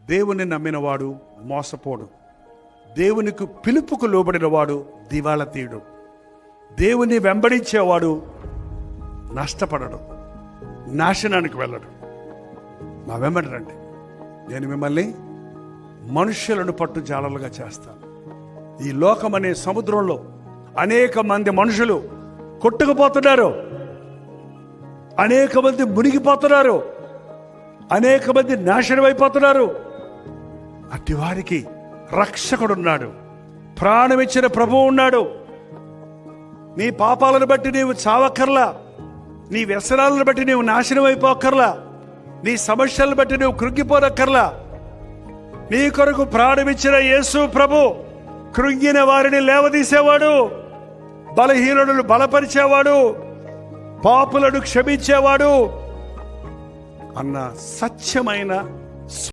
దేవుని నమ్మినవాడు మోసపోడు, దేవునికి పిలుపుకు లోబడినవాడు దివాళా తీయడు, దేవుని వెంబడించేవాడు నష్టపడడు, నాశనానికి వెళ్ళడు. నా వెంబడి రండి, నేను మిమ్మల్ని మనుష్యులను పట్టు జాలలుగా చేస్తాను. ఈ లోకం అనే సముద్రంలో అనేక మంది మనుషులు కొట్టుకుపోతున్నారు, అనేక మంది మునిగిపోతున్నారు, అనేక మంది నాశనం అయిపోతున్నారు. అట్టి వారికి రక్షకుడున్నాడు, ప్రాణం ఇచ్చిన ప్రభువు ఉన్నాడు. నీ పాపాలను బట్టి నీవు చావక్కర్లా, నీ వ్యసనాలను బట్టి నీవు నాశనం అయిపోక్కర్లా, నీ సమస్యలను బట్టి నువ్వు కృంగిపోనక్కర్లా. నీ కొరకు ప్రాణమిచ్చిన యేసు ప్రభు కృంగిన వారిని లేవదీసేవాడు, బలహీనులను బలపరిచేవాడు, పాపులను క్షమించేవాడు అన్న సత్యమైన